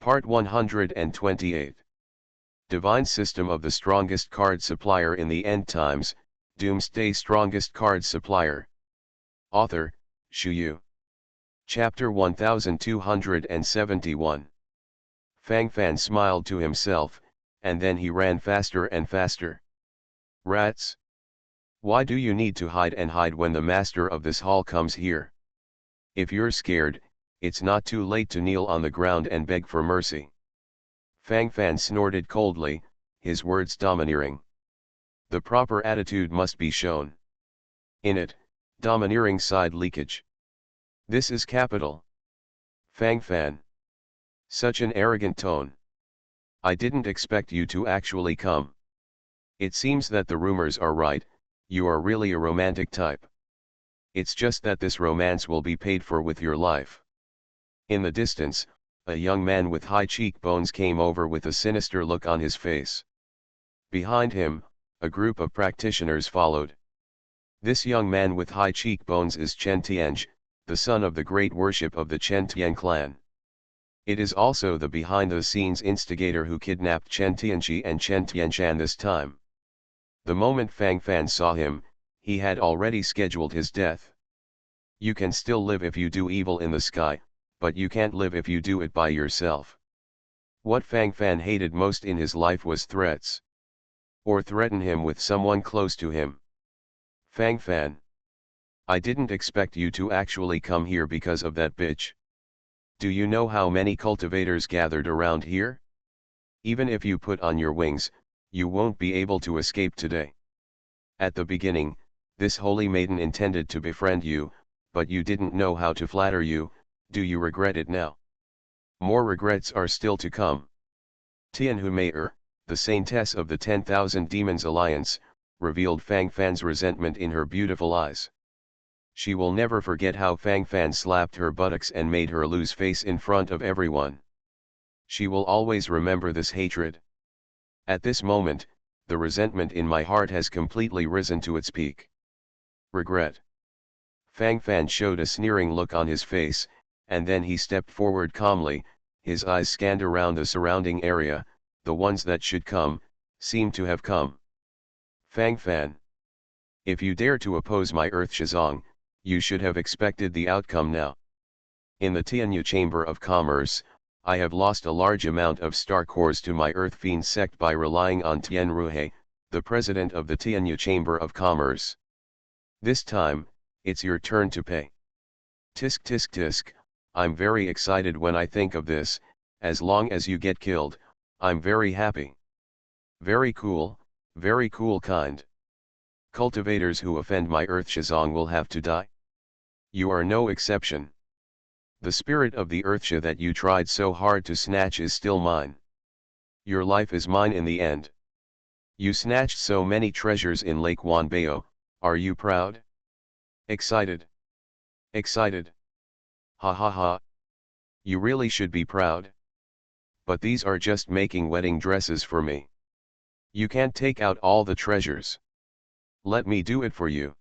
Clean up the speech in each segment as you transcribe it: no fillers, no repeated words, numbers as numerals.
Part 128. Divine System of the Strongest Card Supplier in the End Times, Doomsday Strongest Card Supplier. Author, Shu Yu. Chapter 1271. Fang Fan smiled to himself, and then he ran faster and faster. Rats! Why do you need to hide and hide when the master of this hall comes here? If you're scared, it's not too late to kneel on the ground and beg for mercy. Fang Fan snorted coldly, his words domineering. The proper attitude must be shown. In it, domineering side leakage. This is capital. Fang Fan. Such an arrogant tone. I didn't expect you to actually come. It seems that the rumors are right, you are really a romantic type. It's just that this romance will be paid for with your life. In the distance, a young man with high cheekbones came over with a sinister look on his face. Behind him, a group of practitioners followed. This young man with high cheekbones is Chen Tianj, the son of the great worship of the Chen Tian clan. It is also the behind-the-scenes instigator who kidnapped Chen Tianji and Chen Tianshan this time. The moment Fang Fan saw him, he had already scheduled his death. You can still live if you do evil in the sky, but you can't live if you do it by yourself. What Fang Fan hated most in his life was threats. Or threaten him with someone close to him. Fang Fan. I didn't expect you to actually come here because of that bitch. Do you know how many cultivators gathered around here? Even if you put on your wings, you won't be able to escape today. At the beginning, this holy maiden intended to befriend you, but you didn't know how to flatter you. Do you regret it now? More regrets are still to come. Tianhu Mei'er, the saintess of the 10,000 Demons Alliance, revealed Fang Fan's resentment in her beautiful eyes. She will never forget how Fang Fan slapped her buttocks and made her lose face in front of everyone. She will always remember this hatred. At this moment, the resentment in my heart has completely risen to its peak. Regret. Fang Fan showed a sneering look on his face, and then he stepped forward calmly, his eyes scanned around the surrounding area. The ones that should come, seem to have come. Fang Fan. If you dare to oppose my Earth Shizong, you should have expected the outcome now. In the Tianyu Chamber of Commerce, I have lost a large amount of star cores to my Earth Fiend sect by relying on Tian Ruhe, the president of the Tianyu Chamber of Commerce. This time, it's your turn to pay. Tisk tisk tisk, I'm very excited when I think of this. As long as you get killed, I'm very happy. Very cool kind. Cultivators who offend my Earth Shizong will have to die. You are no exception. The spirit of the Earthsha that you tried so hard to snatch is still mine. Your life is mine in the end. You snatched so many treasures in Lake Wanbao, are you proud? Excited? Excited? Ha ha ha. You really should be proud. But these are just making wedding dresses for me. You can't take out all the treasures. Let me do it for you.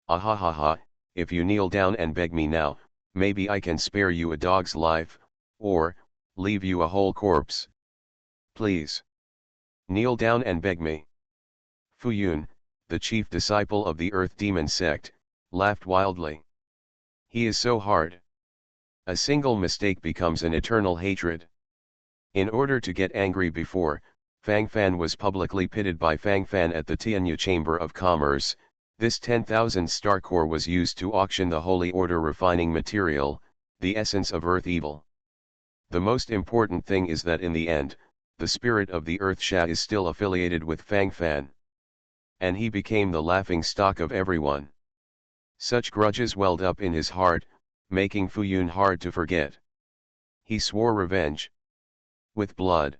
Ah ha ha ha, if you kneel down and beg me now, maybe I can spare you a dog's life, or, leave you a whole corpse. Please. Kneel down and beg me. Fu Yun, the chief disciple of the Earth Demon sect, laughed wildly. He is so hard. A single mistake becomes an eternal hatred. In order to get angry before, Fang Fan was publicly pitted by Fang Fan at the Tianyu Chamber of Commerce. This 10,000 star core was used to auction the Holy Order refining material, the essence of Earth evil. The most important thing is that in the end, the spirit of the Earth Sha is still affiliated with Fang Fan. And he became the laughing stock of everyone. Such grudges welled up in his heart, making Fu Yun hard to forget. He swore revenge. With blood.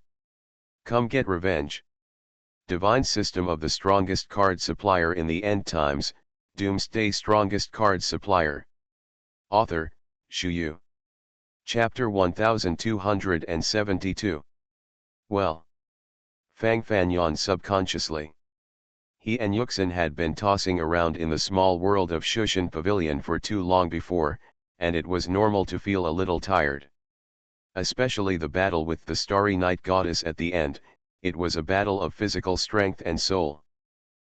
Come get revenge. Divine System of the Strongest Card Supplier in the End Times, Doomsday Strongest Card Supplier. Author, Shu Yu. Chapter 1272. Well. Fang Fan yawned subconsciously. He and Yuxin had been tossing around in the small world of Shushan Pavilion for too long before, and it was normal to feel a little tired. Especially the battle with the starry night goddess at the end, it was a battle of physical strength and soul.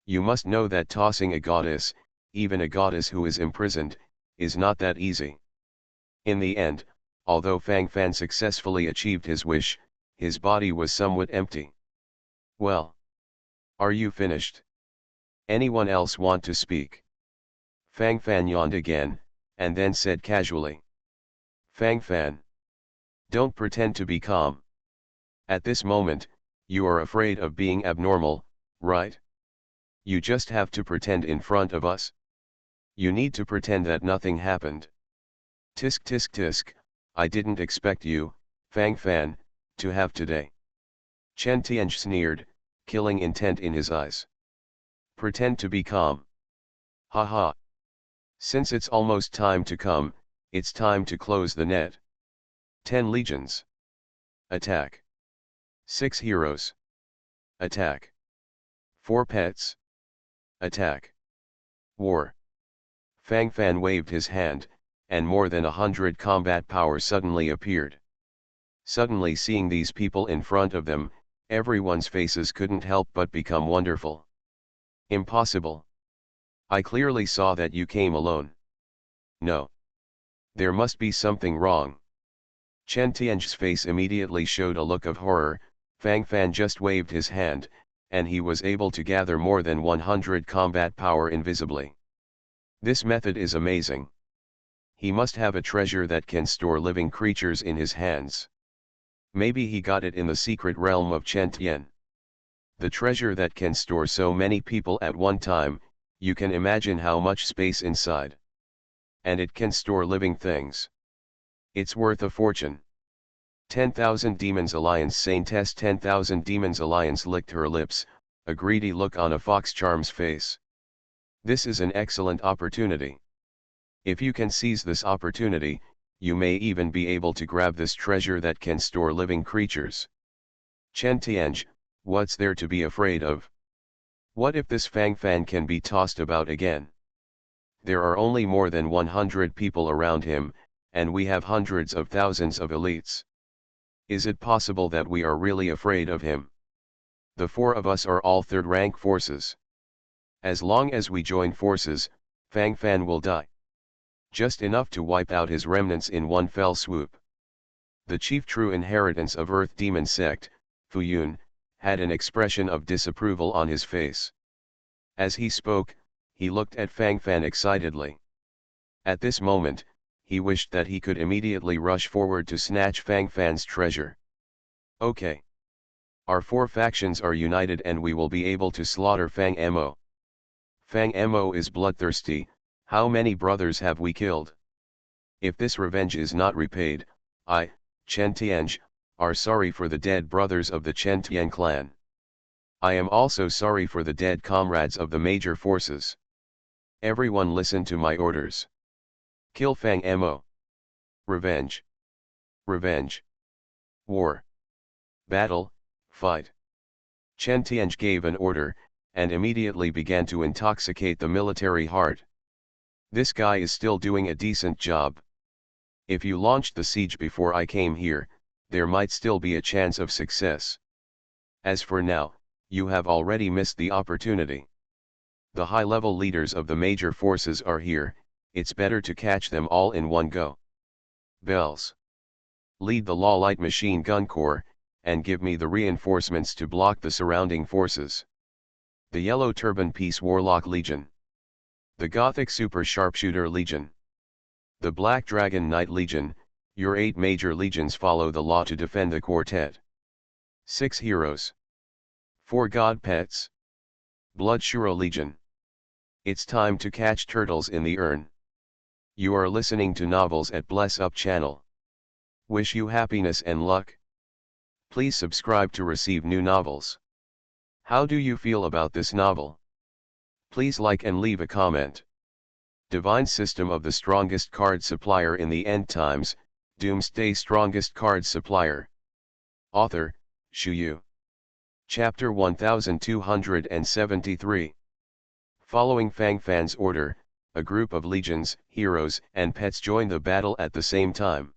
You must know that tossing a goddess, even a goddess who is imprisoned, is not that easy. In the end, although Fang Fan successfully achieved his wish, his body was somewhat empty. Well. Are you finished? Anyone else want to speak? Fang Fan yawned again, and then said casually. Fang Fan. Don't pretend to be calm. At this moment, you are afraid of being abnormal, right? You just have to pretend in front of us. You need to pretend that nothing happened. Tisk tisk tisk, I didn't expect you, Fang Fan, to have today. Chen Tianj sneered, killing intent in his eyes. Pretend to be calm. Ha ha. Since it's almost time to come, it's time to close the net. 10 legions. Attack. 6 heroes. Attack. 4 pets. Attack. War. Fang Fan waved his hand, and more than 100 combat power suddenly appeared. Suddenly seeing these people in front of them, everyone's faces couldn't help but become wonderful. Impossible. I clearly saw that you came alone. No. There must be something wrong. Chen Tianj's face immediately showed a look of horror. Fang Fan just waved his hand, and he was able to gather more than 100 combat power invisibly. This method is amazing. He must have a treasure that can store living creatures in his hands. Maybe he got it in the secret realm of Chen Tian. The treasure that can store so many people at one time, you can imagine how much space inside. And it can store living things. It's worth a fortune. 10,000 Demons Alliance Sane Test 10,000 Demons Alliance licked her lips, a greedy look on a fox charm's face. This is an excellent opportunity. If you can seize this opportunity, you may even be able to grab this treasure that can store living creatures. Chen Tianj, what's there to be afraid of? What if this Fang Fan can be tossed about again? There are only more than 100 people around him, and we have hundreds of thousands of elites. Is it possible that we are really afraid of him? The 4 of us are all third-rank forces. As long as we join forces, Fang Fan will die. Just enough to wipe out his remnants in one fell swoop. The chief true inheritance of Earth Demon Sect, Fu Yun, had an expression of disapproval on his face. As he spoke, he looked at Fang Fan excitedly. At this moment, he wished that he could immediately rush forward to snatch Fang Fan's treasure. Okay. Our 4 factions are united and we will be able to slaughter Fang Mo. Fang Mo is bloodthirsty. How many brothers have we killed? If this revenge is not repaid, I, Chen Tianj, are sorry for the dead brothers of the Chen Tian clan. I am also sorry for the dead comrades of the major forces. Everyone listen to my orders. Kill Fang Mo. Revenge. Revenge. War. Battle, fight. Chen Tianj gave an order, and immediately began to intoxicate the military heart. This guy is still doing a decent job. If you launched the siege before I came here, there might still be a chance of success. As for now, you have already missed the opportunity. The high-level leaders of the major forces are here, it's better to catch them all in one go. Bells. Lead the Law Light Machine Gun Corps, and give me the reinforcements to block the surrounding forces. The Yellow Turban Peace Warlock Legion. The Gothic Super Sharpshooter Legion. The Black Dragon Knight Legion, your 8 major legions follow the law to defend the quartet. 6 heroes. 4 god pets. Blood Shuro Legion. It's time to catch turtles in the urn. You are listening to Novels at Bless Up channel. Wish you happiness and luck. Please subscribe to receive new novels. How do you feel about this novel? Please like and leave a comment. Divine System of the Strongest Card Supplier in the End Times, Doomsday Strongest Card Supplier. Author, Shu Yu. Chapter 1273. Following Fang Fan's order, a group of legions, heroes, and pets join the battle at the same time.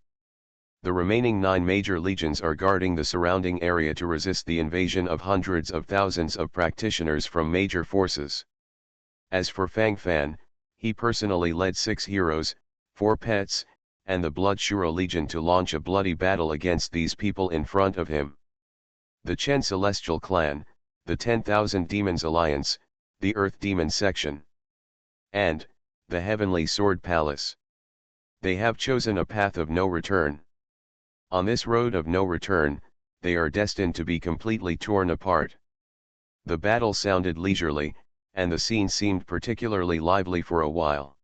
The remaining 9 major legions are guarding the surrounding area to resist the invasion of hundreds of thousands of practitioners from major forces. As for Fang Fan, he personally led 6 heroes, 4 pets, and the Blood Shura Legion to launch a bloody battle against these people in front of him. The Chen Celestial Clan, the 10,000 Demons Alliance, the Earth Demon Section, and the Heavenly Sword Palace. They have chosen a path of no return. On this road of no return, they are destined to be completely torn apart. The battle sounded leisurely, and the scene seemed particularly lively for a while.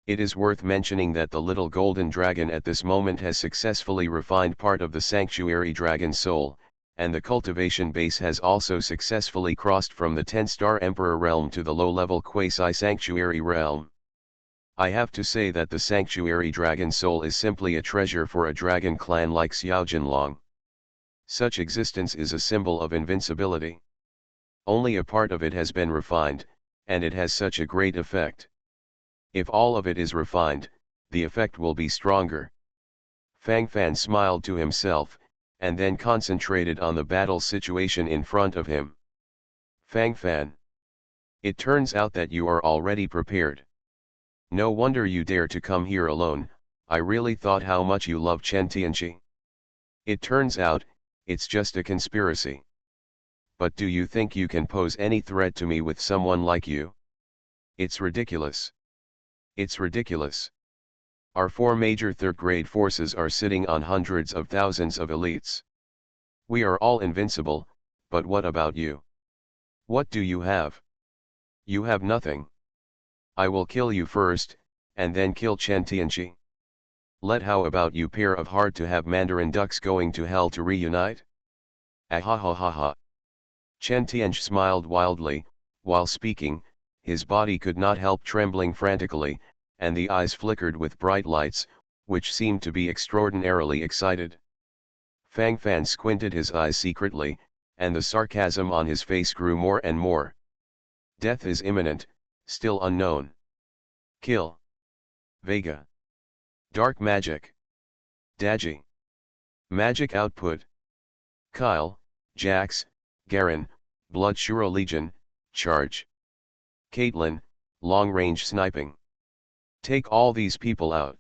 It is worth mentioning that the little golden dragon at this moment has successfully refined part of the sanctuary dragon soul, and the cultivation base has also successfully crossed from the 10-star Emperor realm to the low-level quasi-sanctuary realm. I have to say that the sanctuary dragon soul is simply a treasure for a dragon clan like Xiaojinlong. Such existence is a symbol of invincibility. Only a part of it has been refined, and it has such a great effect. If all of it is refined, the effect will be stronger. Fang Fan smiled to himself, and then concentrated on the battle situation in front of him. Fang Fan. It turns out that you are already prepared. No wonder you dare to come here alone. I really thought how much you love Chen Tianqi. It turns out, it's just a conspiracy. But do you think you can pose any threat to me with someone like you? It's ridiculous. It's ridiculous. Our 4 major third-grade forces are sitting on hundreds of thousands of elites. We are all invincible, but what about you? What do you have? You have nothing. I will kill you first, and then kill Chen Tianqi. How about you pair of hard-to-have Mandarin ducks going to hell to reunite? Ahahahaha. Chen Tianqi smiled wildly, while speaking, his body could not help trembling frantically, and the eyes flickered with bright lights, which seemed to be extraordinarily excited. Fang Fan squinted his eyes secretly, and the sarcasm on his face grew more and more. Death is imminent, still unknown. Kill. Vega. Dark magic. Dagi. Magic output. Kyle, Jax, Garen, Blood Shura Legion, charge. Caitlyn, long-range sniping. Take all these people out.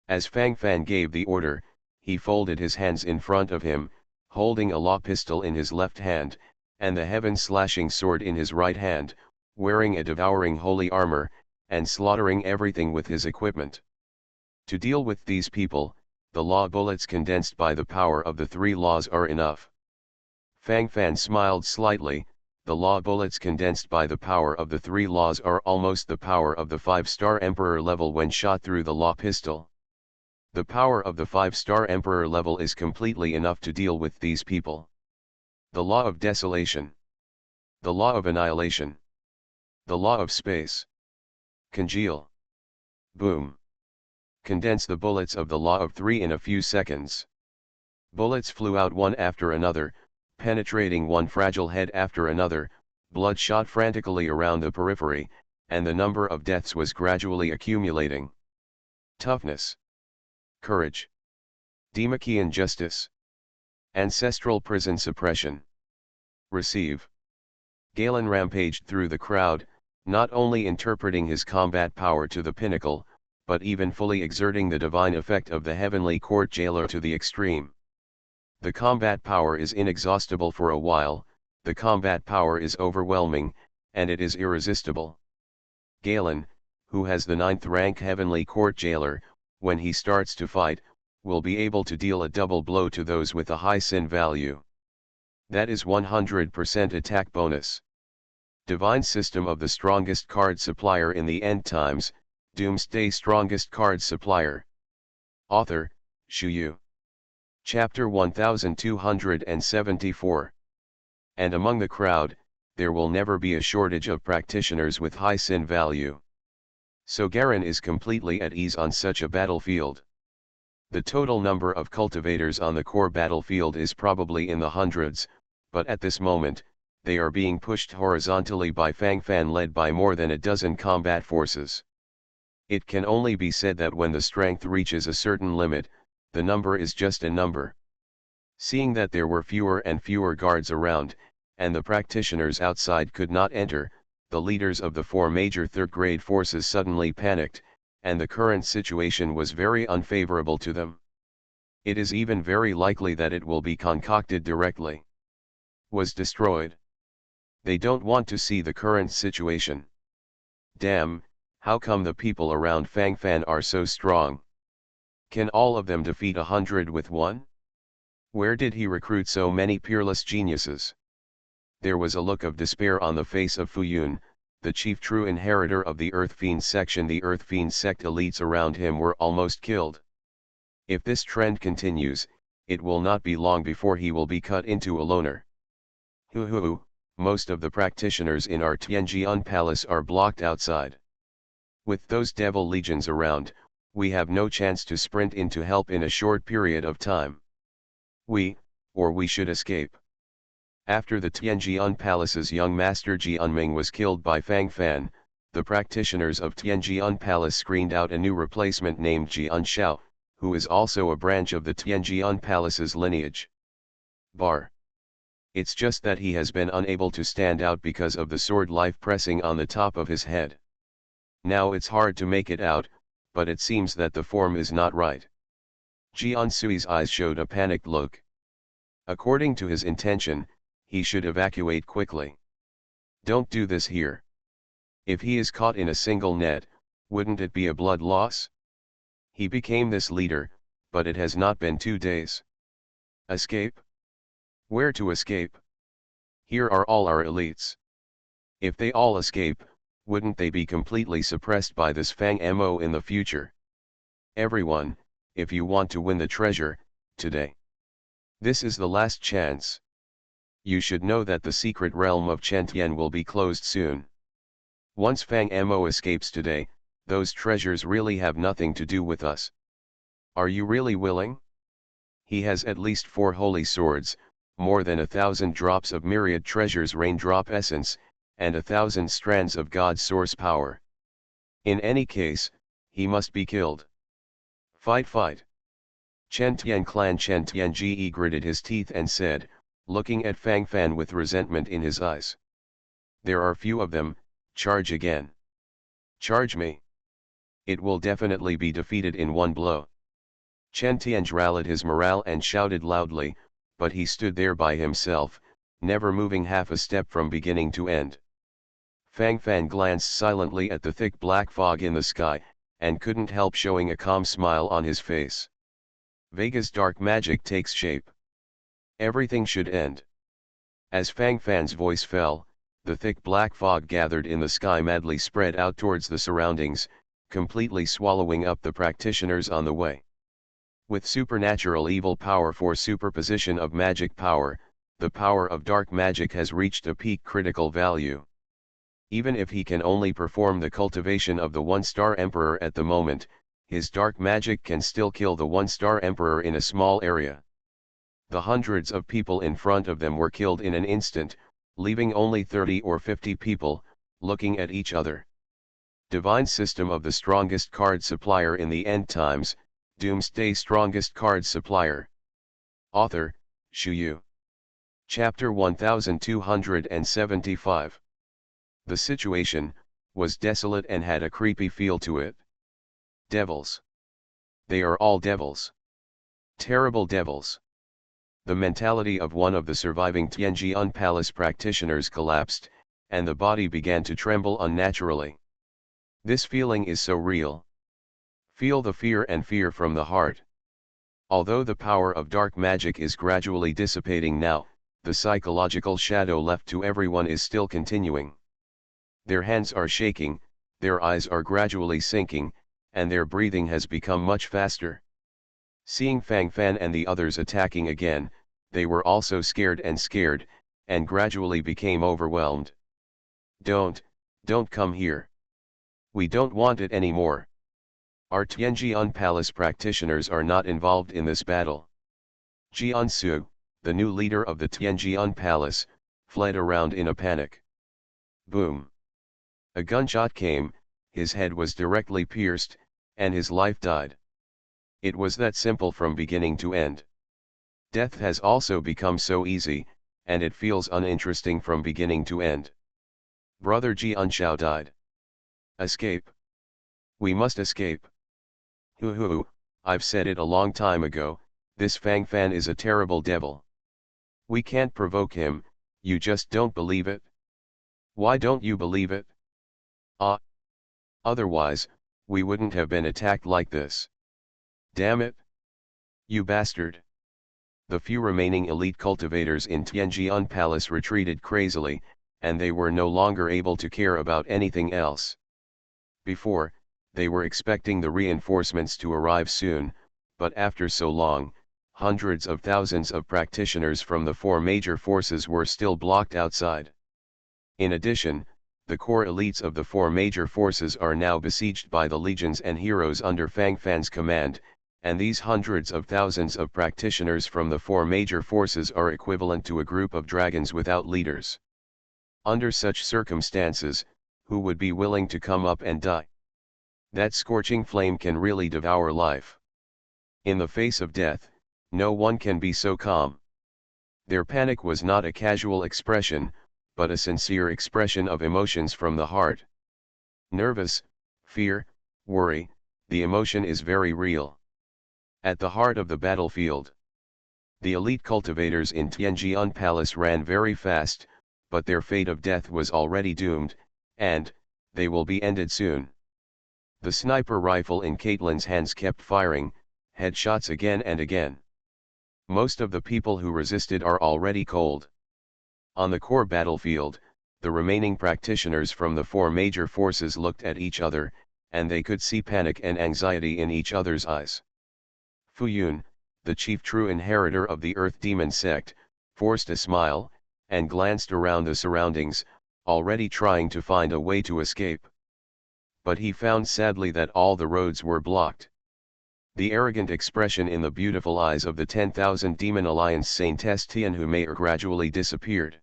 As Fang Fan gave the order, he folded his hands in front of him, holding a law pistol in his left hand, and the heaven-slashing sword in his right hand, wearing a devouring holy armor, and slaughtering everything with his equipment. To deal with these people, the law bullets condensed by the power of the 3 laws are enough. Fang Fan smiled slightly. The law bullets condensed by the power of the 3 laws are almost the power of the 5-star Emperor level when shot through the law pistol. The power of the 5-star Emperor level is completely enough to deal with these people. The law of desolation. The law of annihilation. The law of space. Congeal. Boom. Condense the bullets of the law of 3 in a few seconds. Bullets flew out one after another, penetrating one fragile head after another, blood shot frantically around the periphery, and the number of deaths was gradually accumulating. Toughness. Courage. Demachian justice. Ancestral prison suppression. Receive. Galen rampaged through the crowd, not only interpreting his combat power to the pinnacle, but even fully exerting the divine effect of the heavenly court jailer to the extreme. The combat power is inexhaustible for a while, the combat power is overwhelming, and it is irresistible. Galen, who has the 9th rank heavenly court jailer, when he starts to fight, will be able to deal a double blow to those with a high sin value. That is 100% attack bonus. Divine system of the strongest card supplier in the end times, Doomsday strongest card supplier. Author, Shu Yu. Chapter 1274. And among the crowd, there will never be a shortage of practitioners with high sin value. So Garen is completely at ease on such a battlefield. The total number of cultivators on the core battlefield is probably in the hundreds, but at this moment, they are being pushed horizontally by Fang Fan led by more than a dozen combat forces. It can only be said that when the strength reaches a certain limit, the number is just a number. Seeing that there were fewer and fewer guards around, and the practitioners outside could not enter, the leaders of the four major third-grade forces suddenly panicked, and the current situation was very unfavorable to them. It is even very likely that it will be concocted directly. Was destroyed. They don't want to see the current situation. Damn, how come the people around Fang Fan are so strong? Can all of them defeat 100 with one? Where did he recruit so many peerless geniuses? There was a look of despair on the face of Fu Yun, the chief true inheritor of the Earth Fiend section. The Earth Fiend sect elites around him were almost killed. If this trend continues, it will not be long before he will be cut into a loner. Most of the practitioners in our Tianjian palace are blocked outside. With those devil legions around, we have no chance to sprint in to help in a short period of time. We should escape. After the Tianjian palace's young master Jianming was killed by Fang Fan, the practitioners of Tianjian palace screened out a new replacement named Jian Xiao, who is also a branch of the Tianjian palace's lineage. It's just that he has been unable to stand out because of the sword life pressing on the top of his head. Now it's hard to make it out, but it seems that the form is not right. Jian Sui's eyes showed a panicked look. According to his intention, he should evacuate quickly. Don't do this here. If he is caught in a single net, wouldn't it be a blood loss? He became this leader, but it has not been 2 days. Escape? Where to escape? Here are all our elites. If they all escape, wouldn't they be completely suppressed by this Fang Mo in the future? Everyone, if you want to win the treasure, today. This is the last chance. You should know that the secret realm of Chentian will be closed soon. Once Fang Mo escapes today, those treasures really have nothing to do with us. Are you really willing? He has at least 4 holy swords, more than 1,000 drops of myriad treasures raindrop essence, and 1,000 strands of God's source power. In any case, he must be killed. Fight! Chen Tian clan Chen Tianji gritted his teeth and said, looking at Fang Fan with resentment in his eyes. There are few of them, charge again. Charge me. It will definitely be defeated in one blow. Chen Tianj rallied his morale and shouted loudly, but he stood there by himself, never moving half a step from beginning to end. Fang Fan glanced silently at the thick black fog in the sky, and couldn't help showing a calm smile on his face. Vega's dark magic takes shape. Everything should end. As Fang Fan's voice fell, the thick black fog gathered in the sky madly spread out towards the surroundings, completely swallowing up the practitioners on the way. With supernatural evil power for superposition of magic power, the power of dark magic has reached a peak critical value. Even if he can only perform the cultivation of the one-star emperor at the moment, his dark magic can still kill the one-star emperor in a small area. The hundreds of people in front of them were killed in an instant, leaving only 30 or 50 people, looking at each other. Divine system of the strongest card supplier in the end times, Doomsday strongest card supplier. Author, Shu Yu. Chapter 1275. The situation was desolate and had a creepy feel to it. Devils. They are all devils. Terrible devils. The mentality of one of the surviving Tianjian palace practitioners collapsed, and the body began to tremble unnaturally. This feeling is so real. Feel the fear and fear from the heart. Although the power of dark magic is gradually dissipating now, the psychological shadow left to everyone is still continuing. Their hands are shaking, their eyes are gradually sinking, and their breathing has become much faster. Seeing Fang Fan and the others attacking again, they were also scared, and gradually became overwhelmed. Don't come here. We don't want it anymore. Our Tianjian palace practitioners are not involved in this battle. Jian Su, the new leader of the Tianjian palace, fled around in a panic. Boom. A gunshot came, his head was directly pierced, and his life died. It was that simple from beginning to end. Death has also become so easy, and it feels uninteresting from beginning to end. Brother Ji Unshao died. Escape. We must escape. Hoo hoo, I've said it a long time ago, this Fang Fan is a terrible devil. We can't provoke him, you just don't believe it? Why don't you believe it? Ah. Otherwise, we wouldn't have been attacked like this. Damn it. You bastard. The few remaining elite cultivators in Tianjian Palace retreated crazily, and they were no longer able to care about anything else. Before, they were expecting the reinforcements to arrive soon, but after so long, hundreds of thousands of practitioners from the four major forces were still blocked outside. In addition, the core elites of the four major forces are now besieged by the legions and heroes under Fang Fan's command, and these hundreds of thousands of practitioners from the four major forces are equivalent to a group of dragons without leaders. Under such circumstances, who would be willing to come up and die? That scorching flame can really devour life. In the face of death, no one can be so calm. Their panic was not a casual expression, but a sincere expression of emotions from the heart. Nervous, fear, worry, the emotion is very real. At the heart of the battlefield, the elite cultivators in Tianjian Palace ran very fast, but their fate of death was already doomed, and they will be ended soon. The sniper rifle in Caitlin's hands kept firing, headshots again and again. Most of the people who resisted are already cold. On the core battlefield, the remaining practitioners from the four major forces looked at each other, and they could see panic and anxiety in each other's eyes. Fu Yun, the chief true inheritor of the Earth Demon sect, forced a smile, and glanced around the surroundings, already trying to find a way to escape. But he found sadly that all the roads were blocked. The arrogant expression in the beautiful eyes of the 10,000 Demon Alliance Saintess Tianhu gradually disappeared.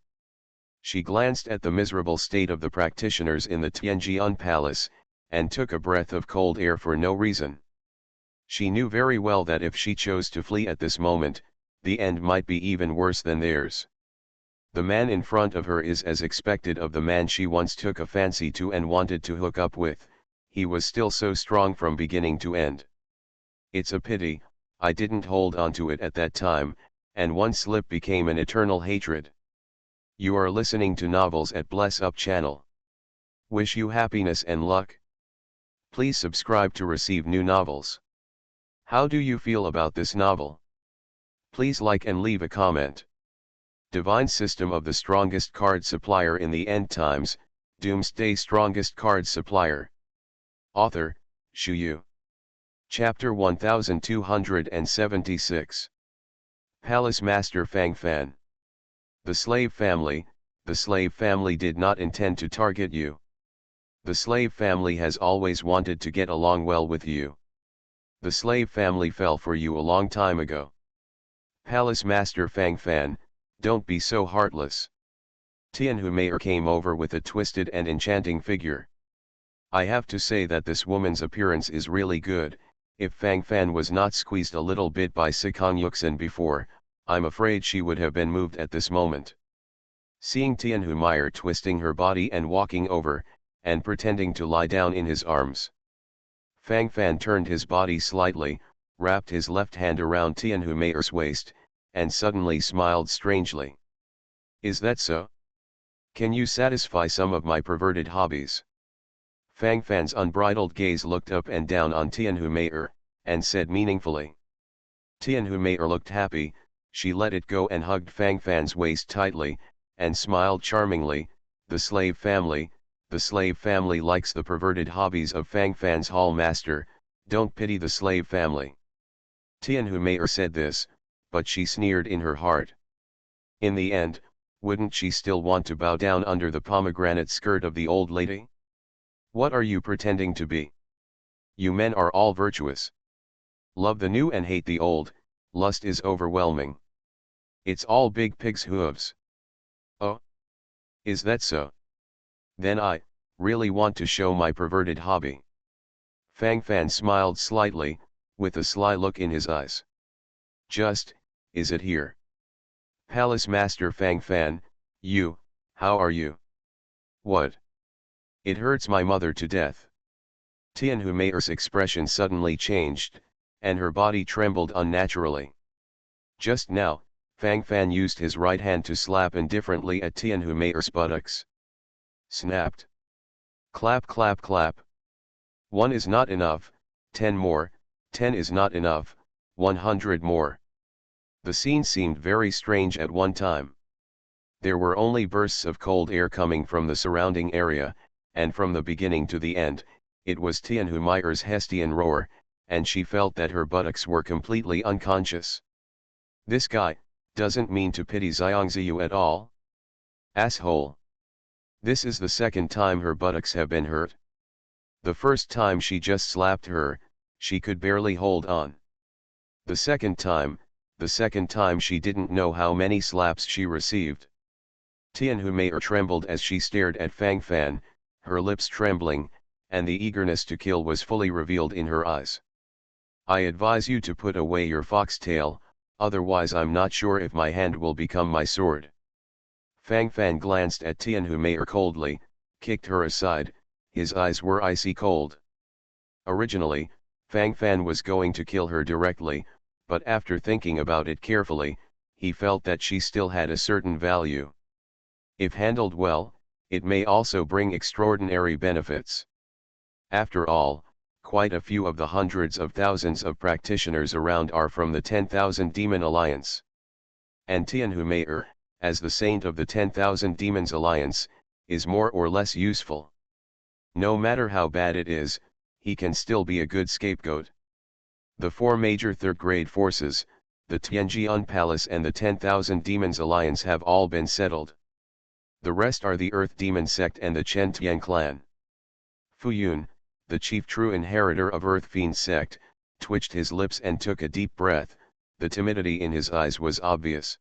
She glanced at the miserable state of the practitioners in the Tianjian Palace, and took a breath of cold air for no reason. She knew very well that if she chose to flee at this moment, the end might be even worse than theirs. The man in front of her is as expected of the man she once took a fancy to and wanted to hook up with, he was still so strong from beginning to end. It's a pity, I didn't hold on to it at that time, and one slip became an eternal hatred. You are listening to Novels at Bless Up channel. Wish you happiness and luck. Please subscribe to receive new novels. How do you feel about this novel? Please like and leave a comment. Divine System of the Strongest Card Supplier in the End Times, Doomsday Strongest Card Supplier. Author, Shu Yu. Chapter 1276. Palace Master Fang Fan. The slave family did not intend to target you. The slave family has always wanted to get along well with you. The slave family fell for you a long time ago. Palace Master Fang Fan, don't be so heartless. Tianhu came over with a twisted and enchanting figure. I have to say that this woman's appearance is really good. If Fang Fan was not squeezed a little bit by Sikong Yuxin before, I'm afraid she would have been moved at this moment. Seeing Tianhu twisting her body and walking over, and pretending to lie down in his arms, Fang Fan turned his body slightly, wrapped his left hand around Tianhu waist, and suddenly smiled strangely. Is that so? Can you satisfy some of my perverted hobbies? Fang Fan's unbridled gaze looked up and down on Tianhu, and said meaningfully. Tianhu looked happy, she let it go and hugged Fang Fan's waist tightly, and smiled charmingly. The slave family likes the perverted hobbies of Fang Fan's hall master, don't pity the slave family. Tianhu said this, but she sneered in her heart. In the end, wouldn't she still want to bow down under the pomegranate skirt of the old lady? What are you pretending to be? You men are all virtuous. Love the new and hate the old, lust is overwhelming. It's all big pig's hooves. Oh? Is that so? Then I, really want to show my perverted hobby. Fang Fan smiled slightly, with a sly look in his eyes. Just, is it here? Palace Master Fang Fan, how are you? What? It hurts my mother to death. Tianhu Meier's expression suddenly changed, and her body trembled unnaturally. Just now, Fang Fan used his right hand to slap indifferently at Tianhu Meier's buttocks. Snapped. Clap clap clap. 1 is not enough, 10 more, 10 is not enough, 100 more. The scene seemed very strange at one time. There were only bursts of cold air coming from the surrounding area, and from the beginning to the end, it was Tianhu Meier's Hestian roar, and she felt that her buttocks were completely unconscious. This guy doesn't mean to pity Xiangziyu at all? Asshole. This is the second time her buttocks have been hurt. The first time she just slapped her, she could barely hold on. The second time she didn't know how many slaps she received. Tianhu Meier trembled as she stared at Fang Fan, her lips trembling, and the eagerness to kill was fully revealed in her eyes. I advise you to put away your foxtail, otherwise I'm not sure if my hand will become my sword. Fang Fan glanced at Tianhu Meier coldly, kicked her aside, his eyes were icy cold. Originally, Fang Fan was going to kill her directly, but after thinking about it carefully, he felt that she still had a certain value. If handled well, it may also bring extraordinary benefits. After all, quite a few of the hundreds of thousands of practitioners around are from the 10,000 Demon Alliance. And Tianhu Meier, as the saint of the 10,000 Demons Alliance, is more or less useful. No matter how bad it is, he can still be a good scapegoat. The 4 major third-grade forces, the Tianjian Palace and the 10,000 Demons Alliance have all been settled. The rest are the Earth Demon Sect and the Chen Tian clan. Fu Yun, the chief true inheritor of Earth Fiend Sect, twitched his lips and took a deep breath, the timidity in his eyes was obvious.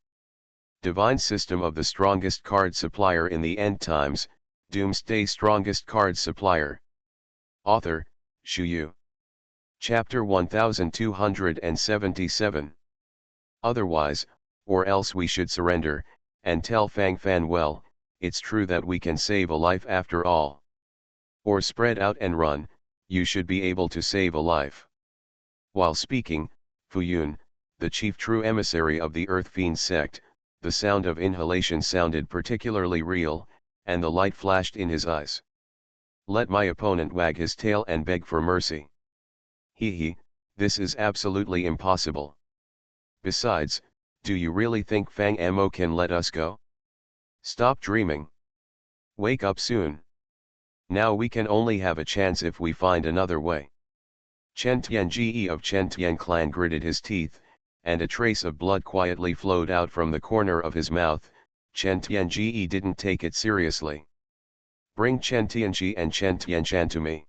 Divine System of the strongest card supplier in the end times, Doomsday strongest card supplier. Author, Shu Yu. Chapter 1277. Otherwise, or else we should surrender, and tell Fang Fan well, it's true that we can save a life after all. Or spread out and run, you should be able to save a life. While speaking, Fu Yun, the chief true emissary of the Earth Fiend Sect, the sound of inhalation sounded particularly real, and the light flashed in his eyes. Let my opponent wag his tail and beg for mercy. This is absolutely impossible. Besides, do you really think Fang Mo can let us go? Stop dreaming. Wake up soon. Now we can only have a chance if we find another way. Chen Tianji of Chen Tian clan gritted his teeth, and a trace of blood quietly flowed out from the corner of his mouth. Chen Tianji didn't take it seriously. Bring Chen Tianji and Chen Tianshan to me.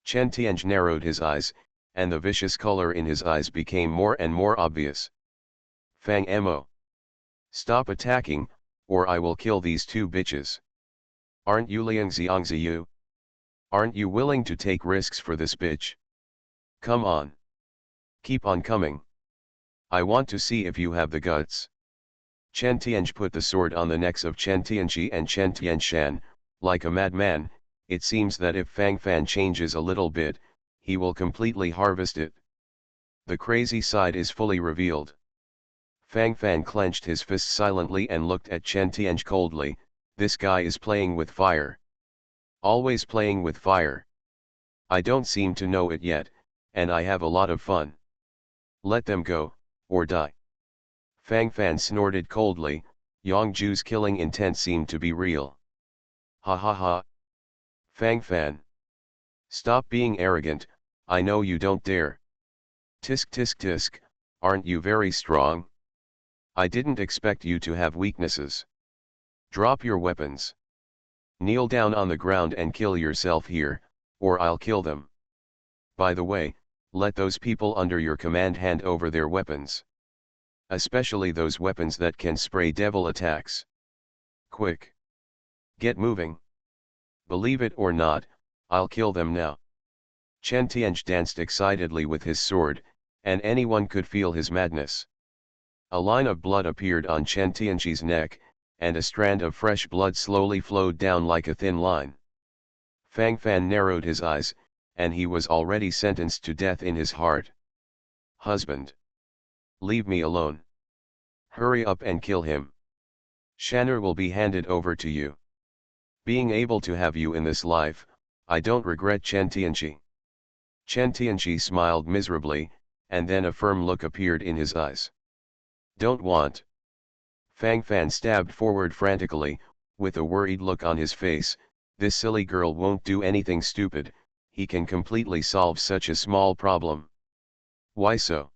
Chen Tianj narrowed his eyes, and the vicious color in his eyes became more and more obvious. Fang Mo. Stop attacking, or I will kill these 2 bitches. Aren't you Liang Xiangziyu? Aren't you willing to take risks for this bitch? Come on. Keep on coming. I want to see if you have the guts. Chen Tianj put the sword on the necks of Chen Tianji and Chen Tianshan, like a madman. It seems that if Fang Fan changes a little bit, he will completely harvest it. The crazy side is fully revealed. Fang Fan clenched his fist silently and looked at Chen Tianj coldly. This guy is playing with fire. Always playing with fire. I don't seem to know it yet, and I have a lot of fun. Let them go, or die. Fang Fan snorted coldly. Yang Ju's killing intent seemed to be real. Ha ha ha. Fang Fan. Stop being arrogant, I know you don't dare. Tisk tisk tisk, aren't you very strong? I didn't expect you to have weaknesses. Drop your weapons. Kneel down on the ground and kill yourself here, or I'll kill them. By the way, let those people under your command hand over their weapons. Especially those weapons that can spray devil attacks. Quick. Get moving. Believe it or not, I'll kill them now. Chen Tianj danced excitedly with his sword, and anyone could feel his madness. A line of blood appeared on Chen Tianji's neck, and a strand of fresh blood slowly flowed down like a thin line. Fang Fan narrowed his eyes, and he was already sentenced to death in his heart. Husband! Leave me alone. Hurry up and kill him. Shan'er will be handed over to you. Being able to have you in this life, I don't regret. Chen Tianji. Chen Tianji smiled miserably, and then a firm look appeared in his eyes. Don't want. Fang Fan stabbed forward frantically, with a worried look on his face. This silly girl won't do anything stupid, he can completely solve such a small problem. Why so?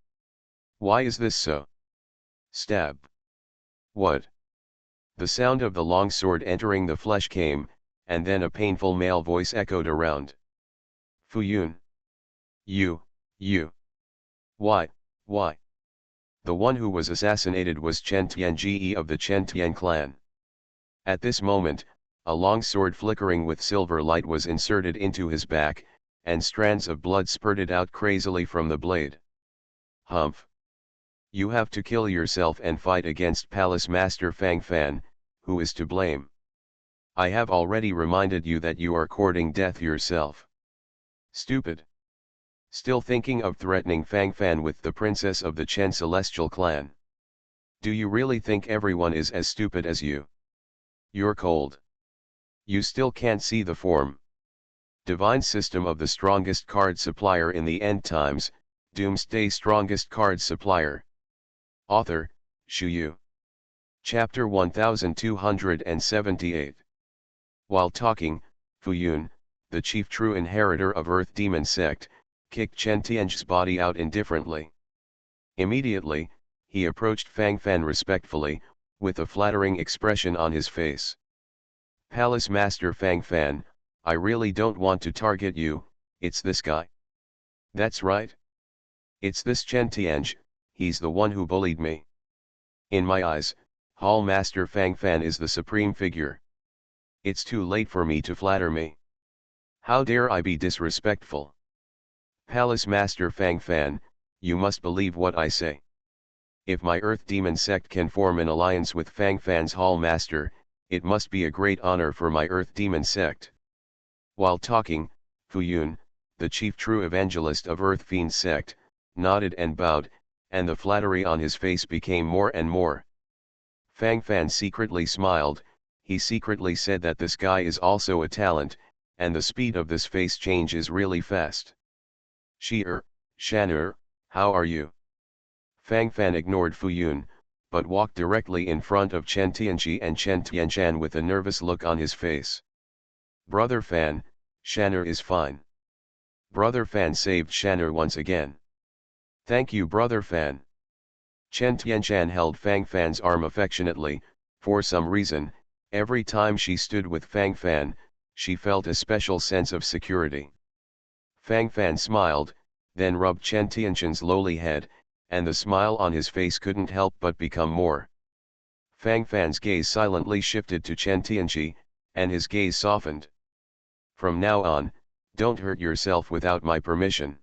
Why is this so? Stab. What? The sound of the long sword entering the flesh came, and then a painful male voice echoed around. Fu Yun. You. Why? The one who was assassinated was Chen Tianji of the Chen Tian clan. At this moment, a long sword flickering with silver light was inserted into his back, and strands of blood spurted out crazily from the blade. Humph! You have to kill yourself and fight against Palace Master Fang Fan, who is to blame. I have already reminded you that you are courting death yourself. Stupid! Still thinking of threatening Fang Fan with the princess of the Chen Celestial clan. Do you really think everyone is as stupid as you? You're cold. You still can't see the form. Divine system of the strongest card supplier in the end times, Doomsday strongest card supplier. Author, Shu Yu. Chapter 1278. While talking, Fu Yun, the chief true inheritor of Earth Demon sect, kicked Chen Tianji's body out indifferently. Immediately, he approached Fang Fan respectfully, with a flattering expression on his face. Palace Master Fang Fan, I really don't want to target you, it's this guy. That's right. It's this Chen Tianj, he's the one who bullied me. In my eyes, Hall Master Fang Fan is the supreme figure. It's too late for me to flatter me. How dare I be disrespectful? Palace Master Fang Fan, you must believe what I say. If my Earth Demon sect can form an alliance with Fang Fan's Hall Master, it must be a great honor for my Earth Demon sect. While talking, Fu Yun, the chief true evangelist of Earth Fiend sect, nodded and bowed, and the flattery on his face became more and more. Fang Fan secretly smiled, he secretly said that this guy is also a talent, and the speed of this face change is really fast. Shan'er, how are you? Fang Fan ignored Fu Yun, but walked directly in front of Chen Tianji and Chen Tianjian with a nervous look on his face. Brother Fan, Shan'er is fine. Brother Fan saved Shan'er once again. Thank you Brother Fan. Chen Tianjian held Fang Fan's arm affectionately. For some reason, every time she stood with Fang Fan, she felt a special sense of security. Fang Fan smiled, then rubbed Chen Tianjian's lowly head, and the smile on his face couldn't help but become more. Fang Fan's gaze silently shifted to Chen Tianji, and his gaze softened. From now on, don't hurt yourself without my permission.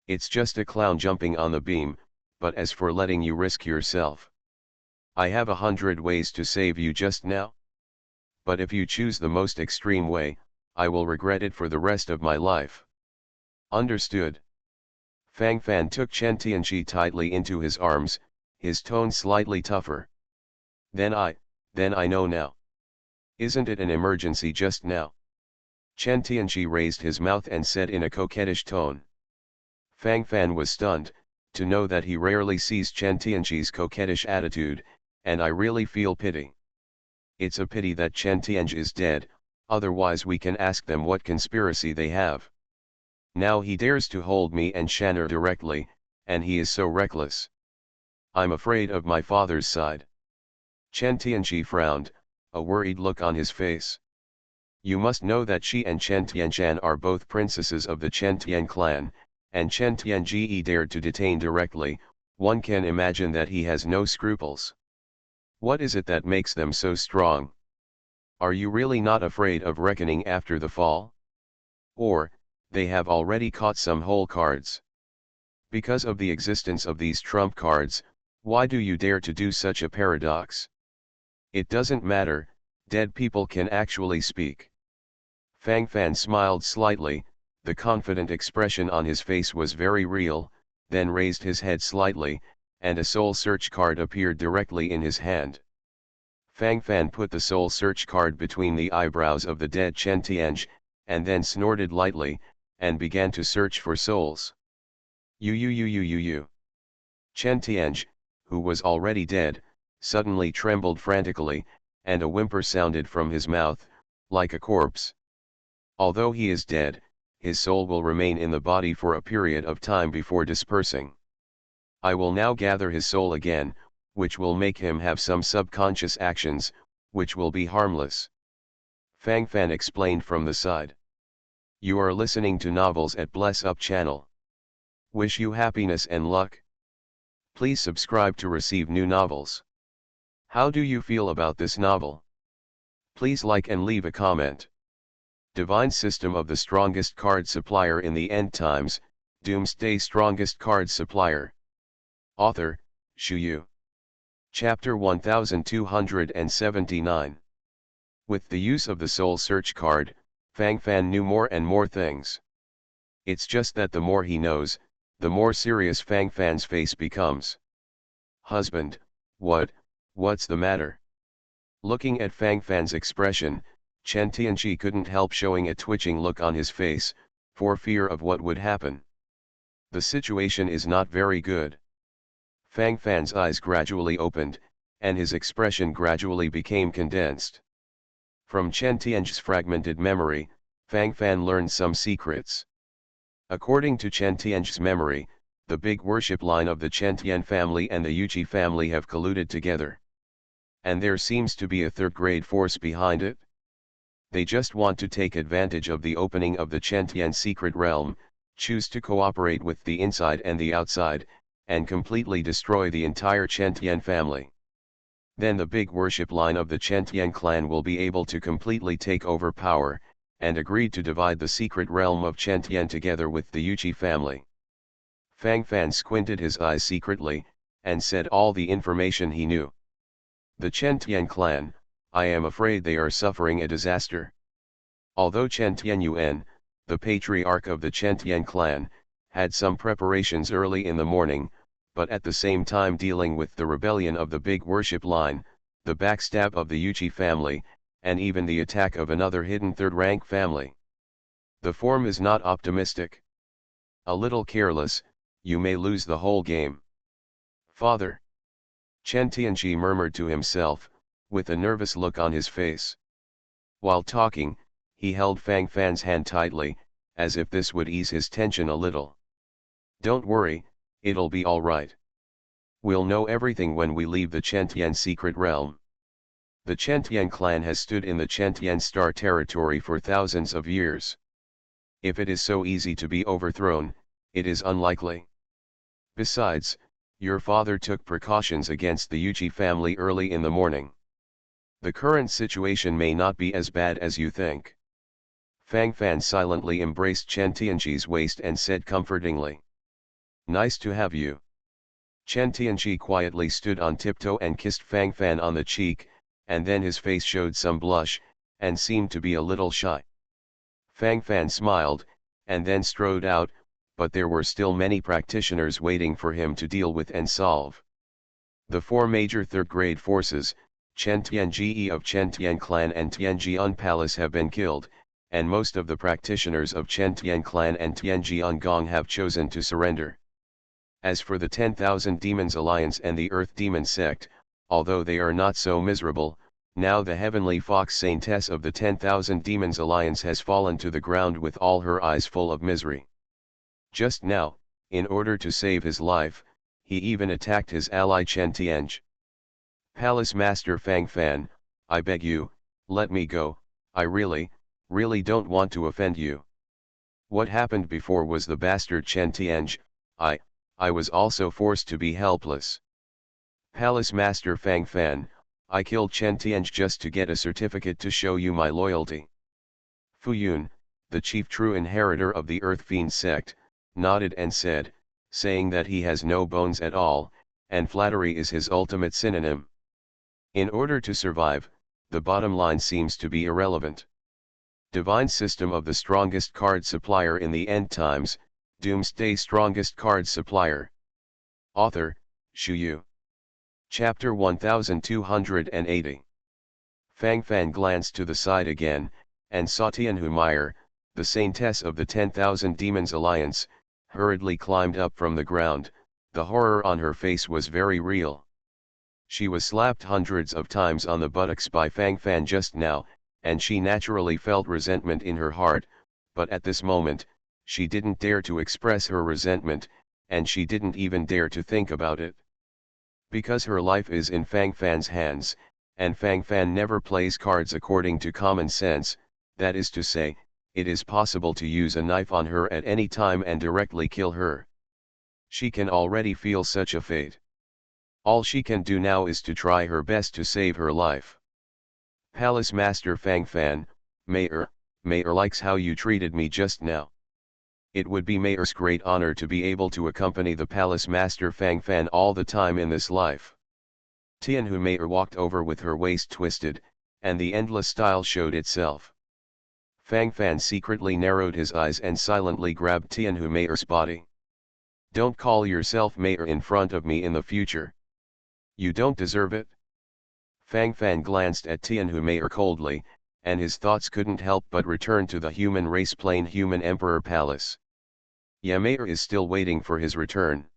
It's just a clown jumping on the beam, but as for letting you risk yourself, I have 100 ways to save you just now. But if you choose the most extreme way, I will regret it for the rest of my life. Understood? Fang Fan took Chen Tianji tightly into his arms, his tone slightly tougher. Then I know now. Isn't it an emergency just now? Chen Tianji raised his mouth and said in a coquettish tone. Fang Fan was stunned, to know that he rarely sees Chen Tianji's coquettish attitude, and I really feel pity. It's a pity that Chen Tianj is dead, otherwise we can ask them what conspiracy they have. Now he dares to hold me and Shan'er directly, and he is so reckless. I'm afraid of my father's side. Chen Tianji frowned, a worried look on his face. You must know that she and Chen Tianjian are both princesses of the Chen Tian clan, and Chen Tianji dared to detain directly, one can imagine that he has no scruples. What is it that makes them so strong? Are you really not afraid of reckoning after the fall? Or, they have already caught some whole cards. Because of the existence of these trump cards, why do you dare to do such a paradox? It doesn't matter, dead people can actually speak. Fang Fan smiled slightly, the confident expression on his face was very real, then raised his head slightly, and a soul search card appeared directly in his hand. Fang Fan put the soul search card between the eyebrows of the dead Chen Tianj, and then snorted lightly, and began to search for souls. You. Chen Tianj, who was already dead, suddenly trembled frantically, and a whimper sounded from his mouth, like a corpse. Although he is dead, his soul will remain in the body for a period of time before dispersing. I will now gather his soul again, which will make him have some subconscious actions, which will be harmless. Fang Fan explained from the side. You are listening to Novels at Bless Up channel. Wish you happiness and luck. Please subscribe to receive new novels. How do you feel about this novel? Please like and leave a comment. Divine System of the Strongest Card Supplier in the End Times, Doomsday Strongest Card Supplier. Author, Shu Yu. Chapter 1279. With the use of the Soul Search card, Fang Fan knew more and more things. It's just that the more he knows, the more serious Fang Fan's face becomes. Husband, what's the matter? Looking at Fang Fan's expression, Chen Tianqi couldn't help showing a twitching look on his face, for fear of what would happen. The situation is not very good. Fang Fan's eyes gradually opened, and his expression gradually became condensed. From Chen Tianji's fragmented memory, Fang Fan learned some secrets. According to Chen Tianji's memory, the big worship line of the Chen Tian family and the Yuqi family have colluded together. And there seems to be a third-grade force behind it. They just want to take advantage of the opening of the Chen Tian secret realm, choose to cooperate with the inside and the outside, and completely destroy the entire Chen Tian family. Then the big worship line of the Chen Tian clan will be able to completely take over power, and agreed to divide the secret realm of Chen Tian together with the Yuqi family. Fang Fan squinted his eyes secretly, and said all the information he knew. The Chen Tian clan, I am afraid they are suffering a disaster. Although Chen Tianyuan, the patriarch of the Chen Tian clan, had some preparations early in the morning, but at the same time dealing with the rebellion of the big worship line, the backstab of the Yuqi family, and even the attack of another hidden third-rank family. The form is not optimistic. A little careless, you may lose the whole game. Father. Chen Tianqi murmured to himself, with a nervous look on his face. While talking, he held Fang Fan's hand tightly, as if this would ease his tension a little. Don't worry, it'll be all right. We'll know everything when we leave the Chen Tian secret realm. The Chen Tian clan has stood in the Chen Tian star territory for thousands of years. If it is so easy to be overthrown, it is unlikely. Besides, your father took precautions against the Yuqi family early in the morning. The current situation may not be as bad as you think. Fang Fan silently embraced Chen Tianqi's waist and said comfortingly. Nice to have you. Chen Tianqi quietly stood on tiptoe and kissed Fang Fan on the cheek, and then his face showed some blush, and seemed to be a little shy. Fang Fan smiled, and then strode out, but there were still many practitioners waiting for him to deal with and solve. The four major third-grade forces, Chen Tianji of Chen Tian clan and Tianjian Palace have been killed, and most of the practitioners of Chen Tian clan and Tianjian Gong have chosen to surrender. As for the 10,000 Demons Alliance and the Earth Demon Sect, although they are not so miserable, now the heavenly fox saintess of the 10,000 Demons Alliance has fallen to the ground with all her eyes full of misery. Just now, in order to save his life, he even attacked his ally Chen Tianj. Palace Master Fang Fan, I beg you, let me go, I really don't want to offend you. What happened before was the bastard Chen Tianj, I was also forced to be helpless. Palace Master Fang Fan, I killed Chen Tianj just to get a certificate to show you my loyalty. Fuyun, the chief true inheritor of the Earth Fiend sect, nodded and said, saying that he has no bones at all, and flattery is his ultimate synonym. In order to survive, the bottom line seems to be irrelevant. Divine system of the strongest card supplier in the end times, Doomsday strongest card supplier. Author, Shu Yu. Chapter 1280. Fang Fan glanced to the side again, and saw Tianhu Meyer, the saintess of the 10,000 Demons Alliance, hurriedly climbed up from the ground. The horror on her face was very real. She was slapped hundreds of times on the buttocks by Fang Fan just now, and she naturally felt resentment in her heart, but at this moment, she didn't dare to express her resentment, and she didn't even dare to think about it. Because her life is in Fang Fan's hands, and Fang Fan never plays cards according to common sense, that is to say, it is possible to use a knife on her at any time and directly kill her. She can already feel such a fate. All she can do now is to try her best to save her life. Palace Master Fang Fan, Mayor likes how you treated me just now. It would be Mayor's great honor to be able to accompany the Palace Master Fang Fan all the time in this life. Tianhu Mayor walked over with her waist twisted, and the endless style showed itself. Fang Fan secretly narrowed his eyes and silently grabbed Tianhu Mayor's body. Don't call yourself Mayor in front of me in the future. You don't deserve it. Fang Fan glanced at Tianhu Mayor coldly, and his thoughts couldn't help but return to the human race plain human Emperor Palace. Yeah, Mayor is still waiting for his return.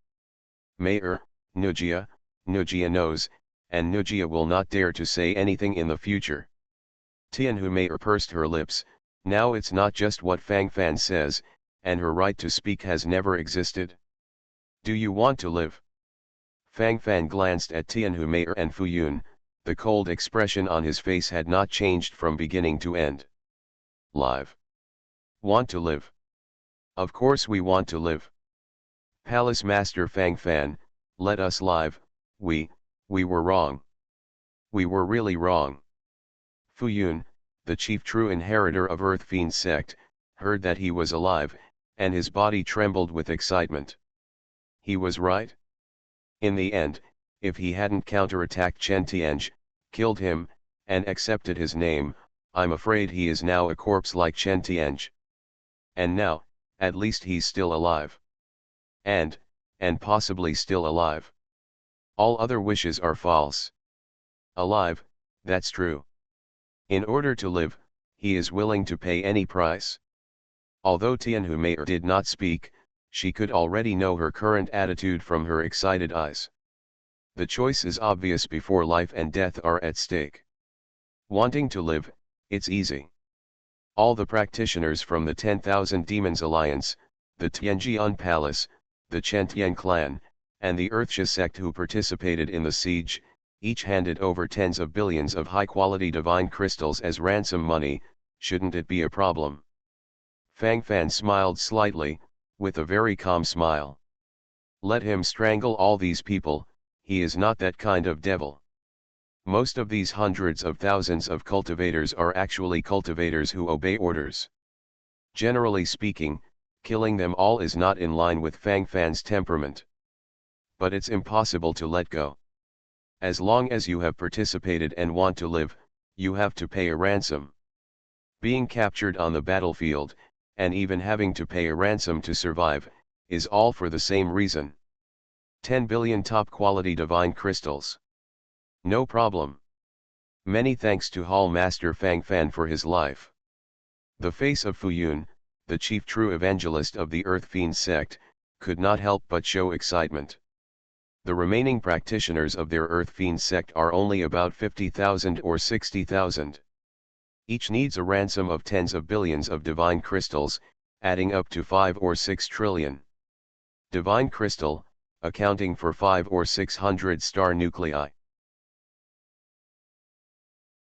Mayor, Nujia knows, and Nujia will not dare to say anything in the future. Tianhu Mayor pursed her lips. Now it's not just what Fang Fan says, and her right to speak has never existed. Do you want to live? Fang Fan glanced at Tianhu Mayor and Fu Yun. The cold expression on his face had not changed from beginning to end. Live. Want to live? Of course we want to live. Palace Master Fang Fan, let us live. We were wrong. We were really wrong. Fu Yun, the chief true inheritor of Earth Fiend sect, heard that he was alive, and his body trembled with excitement. He was right. In the end, if he hadn't counterattacked Chen Tianj, killed him, and accepted his name, I'm afraid he is now a corpse like Chen Tianj. And now, at least he's still alive. And possibly still alive. All other wishes are false. Alive, that's true. In order to live, he is willing to pay any price. Although Tianhu Mayor did not speak, she could already know her current attitude from her excited eyes. The choice is obvious before life and death are at stake. Wanting to live, it's easy. All the practitioners from the 10,000 Demons Alliance, the Tianjian Palace, the Chentian clan, and the Earthsha sect who participated in the siege, each handed over tens of billions of high-quality divine crystals as ransom money. Shouldn't it be a problem? Fang Fan smiled slightly, with a very calm smile. Let him strangle all these people, he is not that kind of devil. Most of these hundreds of thousands of cultivators are actually cultivators who obey orders. Generally speaking, killing them all is not in line with Fang Fan's temperament. But it's impossible to let go. As long as you have participated and want to live, you have to pay a ransom. Being captured on the battlefield, and even having to pay a ransom to survive, is all for the same reason. 10 billion top-quality divine crystals. No problem. Many thanks to Hall Master Fang Fan for his life. The face of Fu Yun, the chief true evangelist of the Earth Fiend sect, could not help but show excitement. The remaining practitioners of their Earth Fiend sect are only about 50,000 or 60,000. Each needs a ransom of tens of billions of divine crystals, adding up to 5 or 6 trillion. Divine crystal, accounting for 5 or 600 star nuclei.